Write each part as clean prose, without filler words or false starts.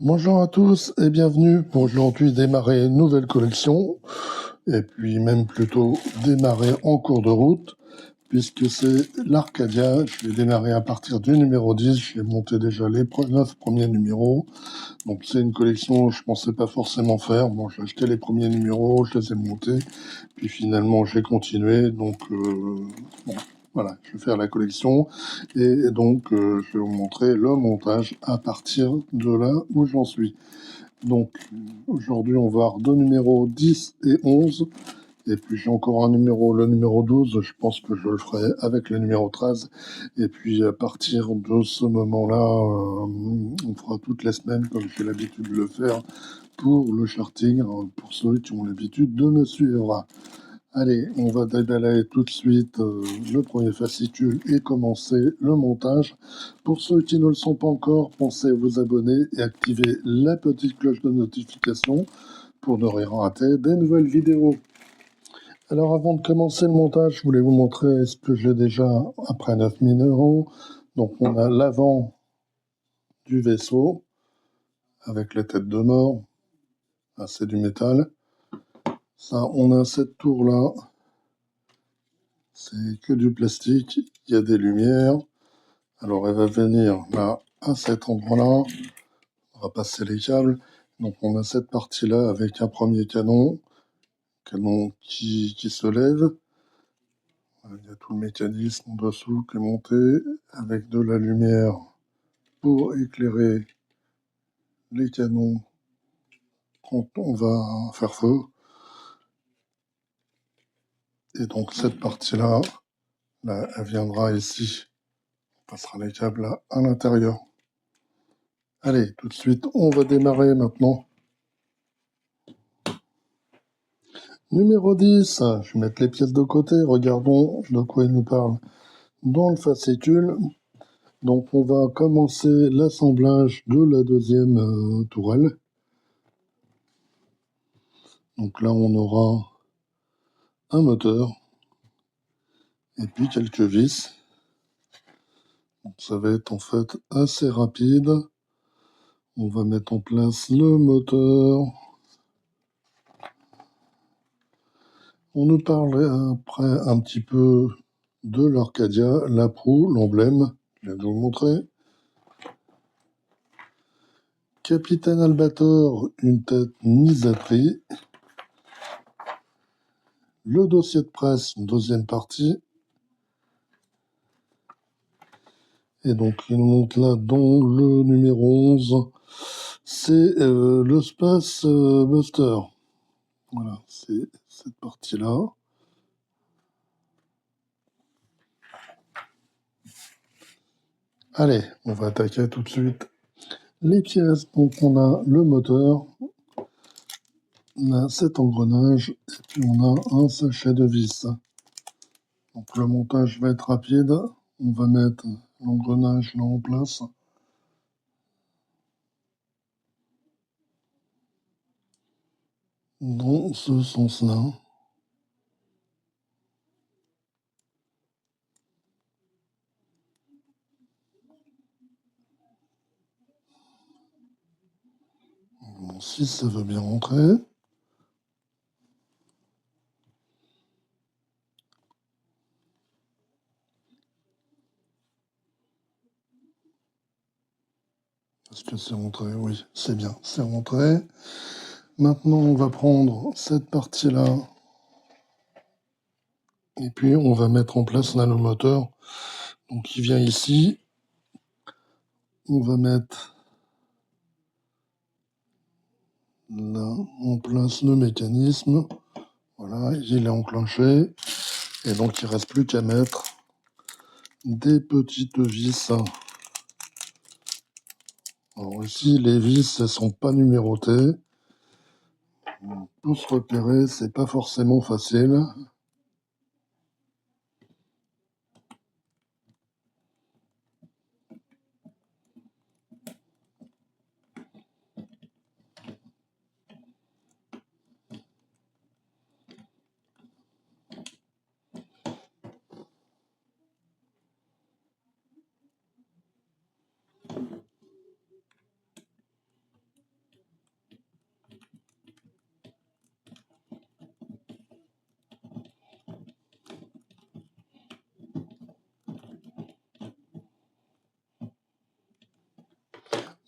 Bonjour à tous et bienvenue pour aujourd'hui démarrer une nouvelle collection et puis même plutôt démarrer en cours de route puisque c'est l'Arcadia. Je vais démarrer à partir du numéro 10, j'ai monté déjà les 9 premiers numéros. Donc c'est une collection que je pensais pas forcément faire. Bon, j'ai acheté les premiers numéros, je les ai montés, puis finalement j'ai continué. Donc bon, voilà, je vais faire la collection et donc je vais vous montrer le montage à partir de là où j'en suis. Donc aujourd'hui on va voir deux numéros 10 et 11. Et puis j'ai encore un numéro, le numéro 12, je pense que je le ferai avec le numéro 13. Et puis à partir de ce moment-là, on fera toutes les semaines comme j'ai l'habitude de le faire pour le charting, pour ceux qui ont l'habitude de me suivre. Allez, on va déballer tout de suite le premier fascicule et commencer le montage. Pour ceux qui ne le sont pas encore, pensez à vous abonner et activer la petite cloche de notification pour ne rien rater des nouvelles vidéos. Alors avant de commencer le montage, je voulais vous montrer ce que j'ai déjà après 9000 euros. Donc on a l'avant du vaisseau avec la tête de mort. Ah, c'est du métal. Ça, on a cette tour-là. C'est que du plastique. Il y a des lumières. Alors elle va venir là, à cet endroit-là. On va passer les câbles. Donc on a cette partie-là avec un premier canon. Canon qui se lève. Il y a tout le mécanisme en dessous qui est monté avec de la lumière pour éclairer les canons quand on va faire feu. Et donc cette partie-là, là, elle viendra ici. On passera les câbles là, à l'intérieur. Allez, tout de suite, on va démarrer maintenant. Numéro 10, je vais mettre les pièces de côté. Regardons de quoi il nous parle dans le fascicule. Donc on va commencer l'assemblage de la deuxième tourelle. Donc là, on aura un moteur et puis quelques vis. Donc ça va être en fait assez rapide. On va mettre en place le moteur. On nous parle après un petit peu de l'Arcadia, la proue, l'emblème. Je viens de vous le montrer. Capitaine Albator, une tête mise à prix. Le dossier de presse, une deuxième partie. Et donc, il nous montre là dans le numéro 11, c'est le Space Buster. Voilà, c'est cette partie-là. Allez, on va attaquer tout de suite les pièces. Donc, on a le moteur, on a cet engrenage, et puis on a un sachet de vis. Donc, le montage va être rapide. On va mettre l'engrenage là en place. Dans ce sens-là. Bon, si ça veut bien rentrer. Est-ce que c'est rentré? Oui, c'est bien, c'est rentré. Maintenant, on va prendre cette partie-là. Et puis, on va mettre en place là le moteur. Donc, il vient ici. On va mettre là en place le mécanisme. Voilà, il est enclenché. Et donc, il ne reste plus qu'à mettre des petites vis. Alors ici, les vis, elles sont pas numérotées. Pour se repérer, c'est pas forcément facile.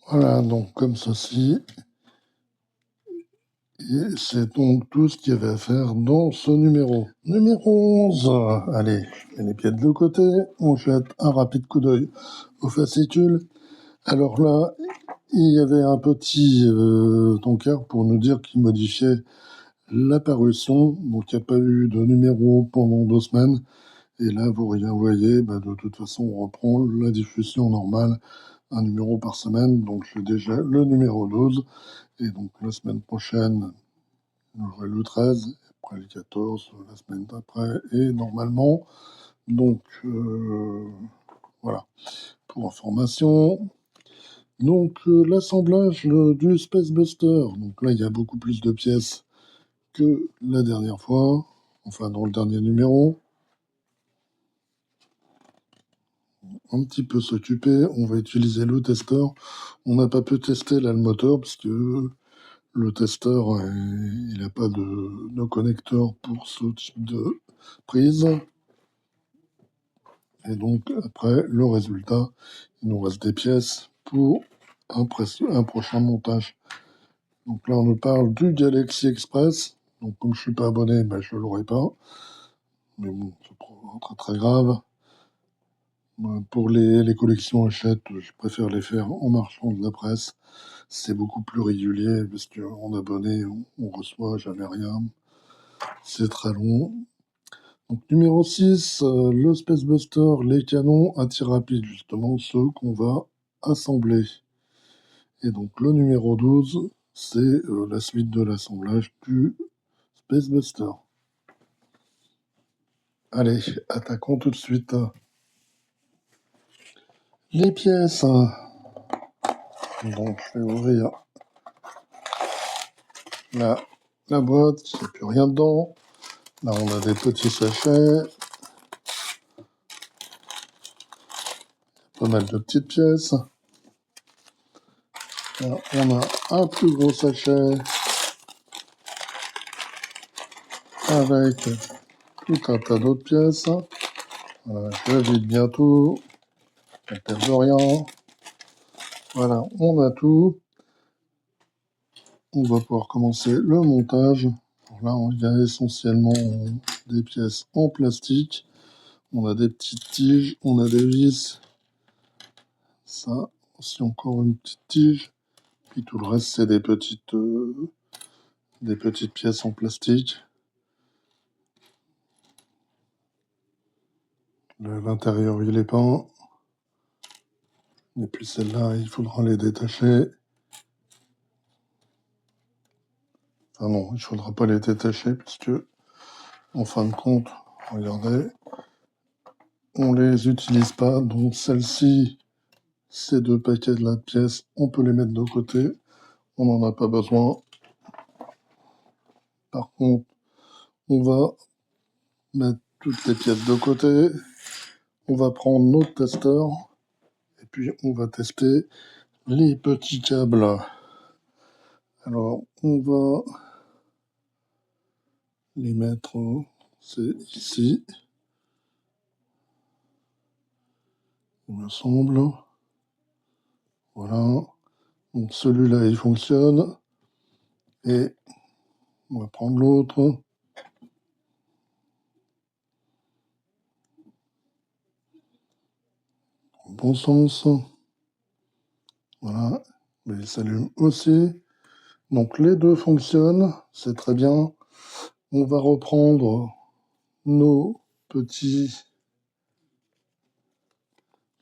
Voilà, donc comme ceci. Et c'est donc tout ce qu'il y avait à faire dans ce numéro. Numéro 11. Allez, je mets les pieds de l'autre côté. On jette un rapide coup d'œil au fascicule. Alors là, il y avait un petit tonkard pour nous dire qu'il modifiait la parution. Donc il n'y a pas eu de numéro pendant 2 semaines. Et là, vous rien voyez, de toute façon, on reprend la diffusion normale, un numéro par semaine. Donc j'ai déjà le numéro 12. Et donc la semaine prochaine, j'aurai le 13, après le 14, la semaine d'après, et normalement, donc voilà, pour information. Donc l'assemblage du Space Buster, donc là il y a beaucoup plus de pièces que la dernière fois, enfin dans le dernier numéro. Un petit peu s'occuper, on va utiliser le testeur. On n'a pas pu tester là le moteur parce que le testeur il n'a pas de connecteur pour ce type de prise. Et donc, après, le résultat, il nous reste des pièces pour un prochain montage. Donc là, on nous parle du Galaxy Express. Donc, comme je suis pas abonné, je ne l'aurai pas. Mais bon, c'est pas très très grave. Pour les collections Hachette, je préfère les faire en marchand de la presse. C'est beaucoup plus régulier parce qu'en abonné, on reçoit jamais rien. C'est très long. Donc, numéro 6, le Space Buster, les canons à tir rapide, justement, ceux qu'on va assembler. Et donc, le numéro 12, c'est la suite de l'assemblage du Space Buster. Allez, attaquons tout de suite. Les pièces. Donc, je vais ouvrir la boîte, il n'y a plus rien dedans. Là, on a des petits sachets. Pas mal de petites pièces. Là, on a un plus gros sachet avec tout un tas d'autres pièces. Voilà, je vide bientôt. On ne perd rien. Voilà, on a tout. On va pouvoir commencer le montage. Alors là, il y a essentiellement des pièces en plastique. On a des petites tiges, on a des vis. Ça, aussi encore une petite tige. Puis tout le reste, c'est des petites pièces en plastique. L'intérieur, il est peint. Et puis celles-là, il faudra les détacher. Enfin non, il ne faudra pas les détacher puisque, en fin de compte, regardez, on les utilise pas. Donc celle-ci, ces 2 paquets de la pièce, on peut les mettre de côté. On n'en a pas besoin. Par contre, on va mettre toutes les pièces de côté. On va prendre notre testeur. Et puis, on va tester les petits câbles. Alors, on va les mettre, c'est ici, il me semble. Voilà. Donc, celui-là, il fonctionne. Et on va prendre l'autre. Bon sens. Voilà. Mais il s'allume aussi. Donc, les deux fonctionnent. C'est très bien. On va reprendre nos petits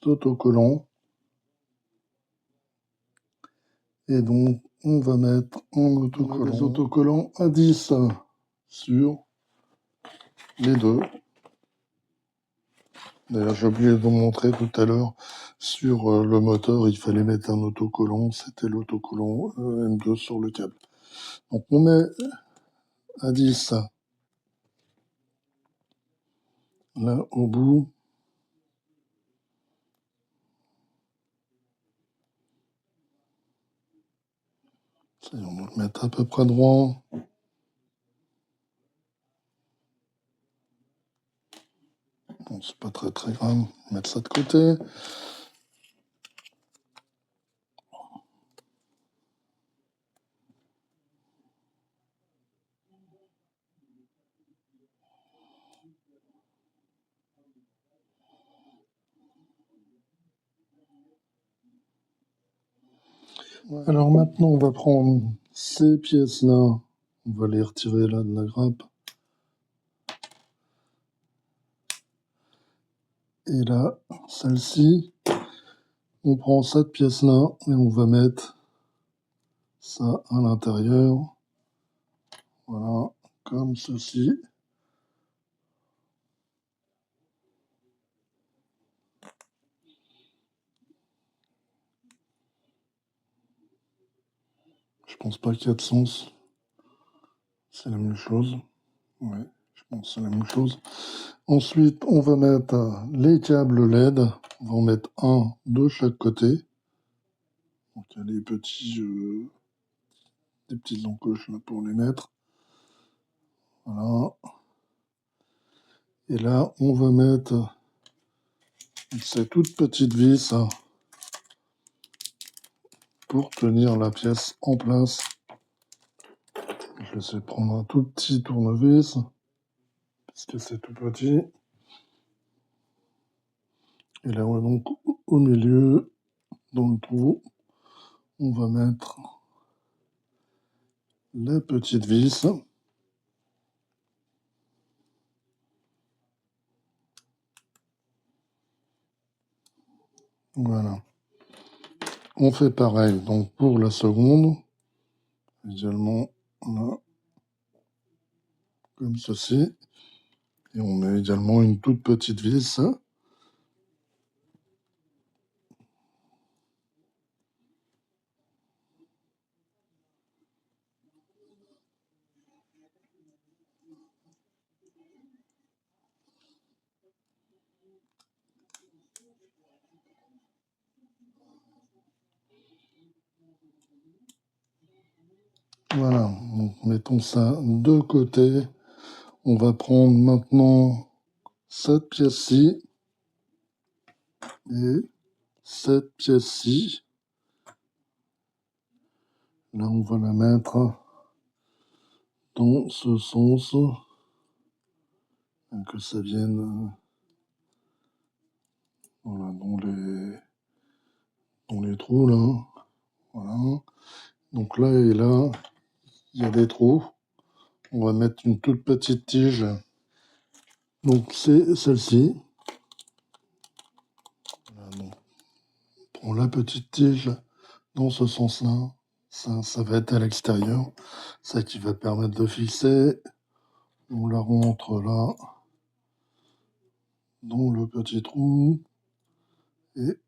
autocollants. Et donc, on va mettre les autocollants à 10 sur les deux. D'ailleurs, j'ai oublié de vous montrer tout à l'heure, sur le moteur, il fallait mettre un autocollant. C'était l'autocollant M2 sur le câble. Donc, on met à 10 là au bout. Ça, on va le mettre à peu près droit. Bon, c'est pas très très grave. Mettre ça de côté. Alors maintenant, on va prendre ces pièces-là. On va les retirer là de la grappe. Et là, celle-ci, on prend cette pièce-là et on va mettre ça à l'intérieur. Voilà, comme ceci. Je pense pas qu'il y a de sens. C'est la même chose. Ouais, je pense que c'est la même chose. Ensuite, on va mettre les câbles LED. On va en mettre un de chaque côté. Donc, il y a des petites encoches là pour les mettre. Voilà. Et là, on va mettre ces toutes petites vis pour tenir la pièce en place. Je vais essayer de prendre un tout petit tournevis, puisque c'est tout petit. Et là, donc, au milieu, dans le trou, on va mettre la petite vis. Voilà. On fait pareil donc pour la seconde. Également, là, comme ceci. Et on met également une toute petite vis. Voilà, donc mettons ça de côté. On va prendre maintenant cette pièce-ci et cette pièce-ci. Là, on va la mettre dans ce sens, que ça vienne voilà, dans les trous là. Voilà. Donc là et là, il y a des trous. On va mettre une toute petite tige. Donc c'est celle-ci. Voilà, donc, on prend la petite tige dans ce sens-là. Ça va être à l'extérieur. Ça qui va permettre de fixer. On la rentre là, dans le petit trou. Et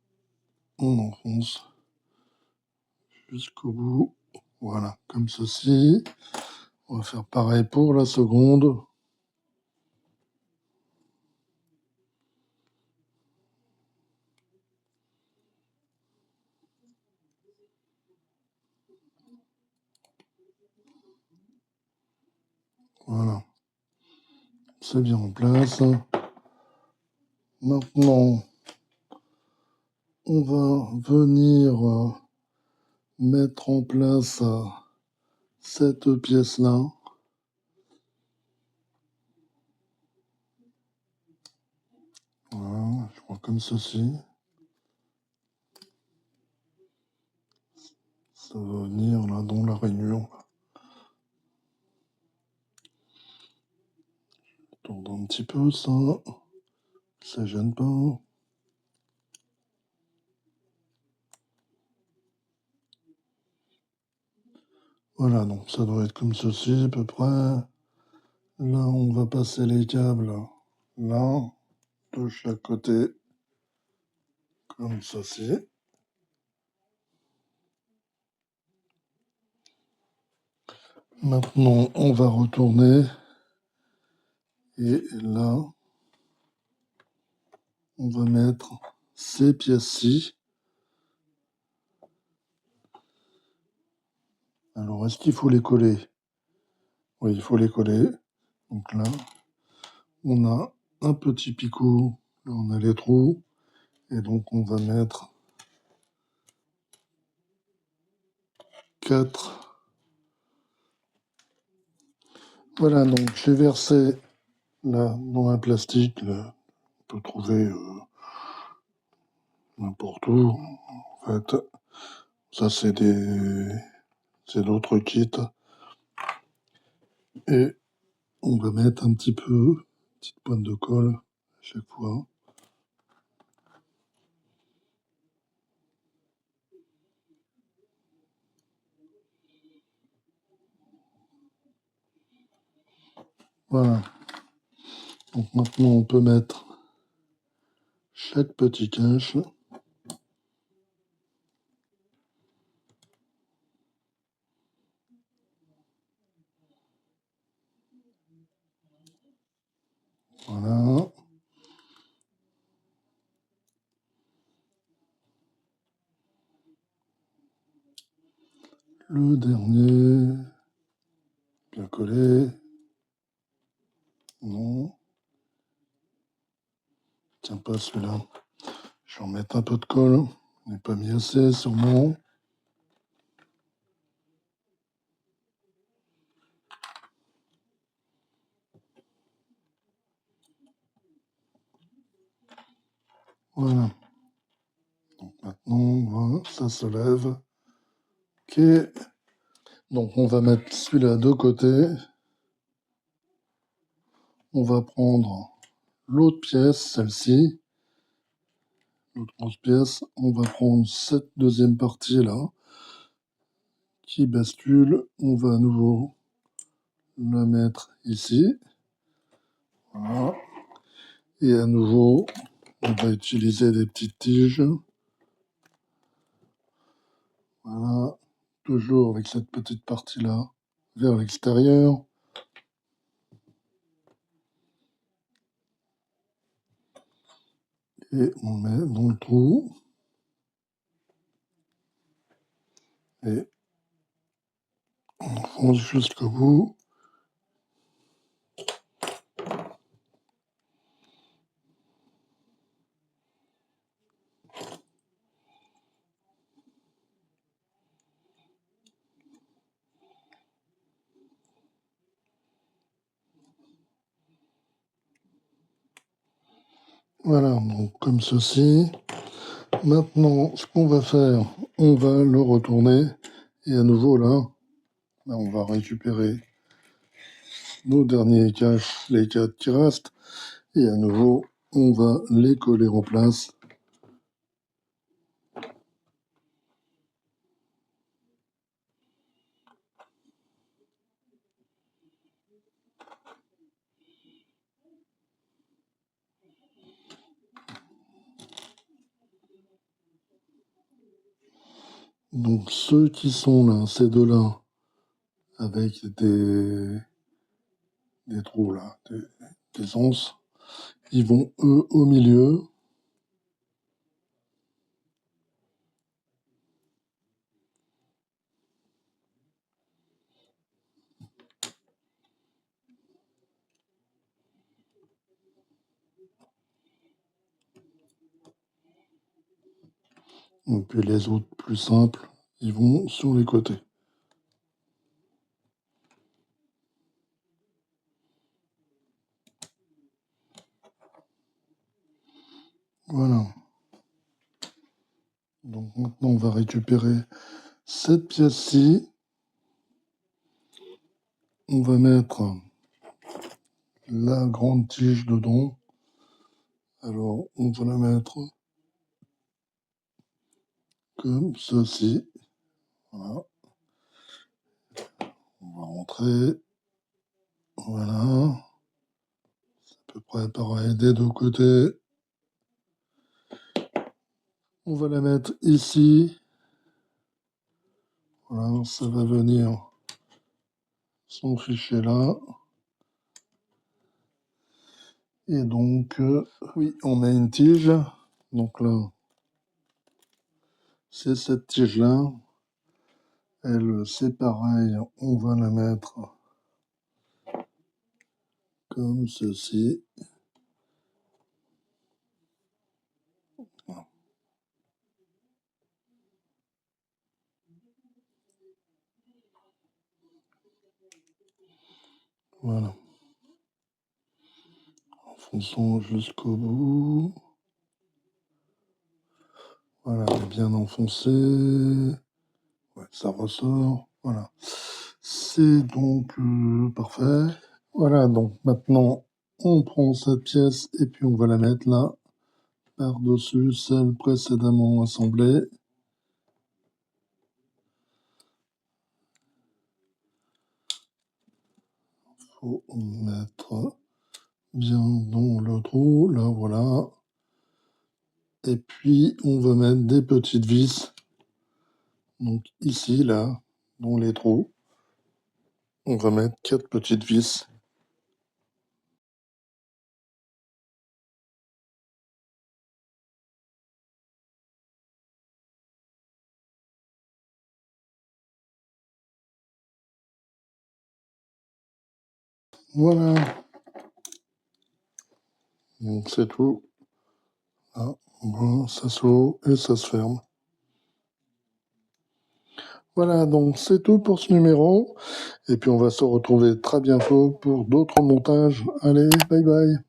on enfonce jusqu'au bout. Voilà, comme ceci. On va faire pareil pour la seconde. Voilà. C'est bien en place. Maintenant, on va venir mettre en place cette pièce-là. Voilà, je crois comme ceci. Ça va venir là dans la rainure. Tendre un petit peu ça. Ça gêne pas. Voilà, donc ça doit être comme ceci à peu près. Là, on va passer les câbles là, de chaque côté, comme ceci. Maintenant, on va retourner. Et là, on va mettre ces pièces-ci. Alors, est-ce qu'il faut les coller? Oui, il faut les coller. Donc là, on a un petit picot. Là, on a les trous. Et donc, on va mettre 4. Voilà, donc j'ai versé là dans un plastique. Là, on peut trouver n'importe où. En fait, Ça, c'est d'autres kits. Et on va mettre un petit peu, petite pointe de colle à chaque fois. Voilà. Donc maintenant, on peut mettre chaque petit cache. Voilà. Le dernier, bien collé. Non. Tiens pas celui-là. Je vais en mettre un peu de colle. On n'est pas mis assez, sûrement. Voilà. Donc maintenant, voilà, ça se lève. Ok. Donc on va mettre celui-là de côté. On va prendre l'autre pièce, celle-ci. L'autre grosse pièce. On va prendre cette deuxième partie-là qui bascule. On va à nouveau la mettre ici. Voilà. Et à nouveau, on va utiliser des petites tiges. Voilà. Toujours avec cette petite partie-là vers l'extérieur. Et on met dans le trou. Et on fonce jusqu'au bout. Voilà, donc comme ceci. Maintenant, ce qu'on va faire, on va le retourner. Et à nouveau, là, on va récupérer nos derniers caches, les 4 qui restent. Et à nouveau, on va les coller en place. Donc ceux qui sont là, ces deux-là, avec des trous là, des onces, ils vont eux au milieu. Et puis les autres plus simples, ils vont sur les côtés. Voilà. Donc maintenant, on va récupérer cette pièce-ci. On va mettre la grande tige dedans. Alors, on va la mettre comme ceci. Voilà. On va rentrer. Voilà. C'est à peu près pareil des deux côtés. On va la mettre ici. Voilà, ça va venir s'enficher là. Et donc, oui, on a une tige. Donc là, c'est cette tige-là. Elle, c'est pareil, on va la mettre comme ceci. Voilà. Enfonçons jusqu'au bout. Voilà, bien enfoncé. Ouais, ça ressort, voilà. C'est donc parfait. Voilà, donc maintenant, on prend cette pièce et puis on va la mettre là, par-dessus celle précédemment assemblée. Faut mettre bien dans le trou, là, voilà. Et puis, on va mettre des petites vis. Donc ici, là, dans les trous, on va mettre 4 petites vis. Voilà. Donc c'est tout. Là, bon, ça s'ouvre et ça se ferme. Voilà, donc c'est tout pour ce numéro. Et puis on va se retrouver très bientôt pour d'autres montages. Allez, bye bye.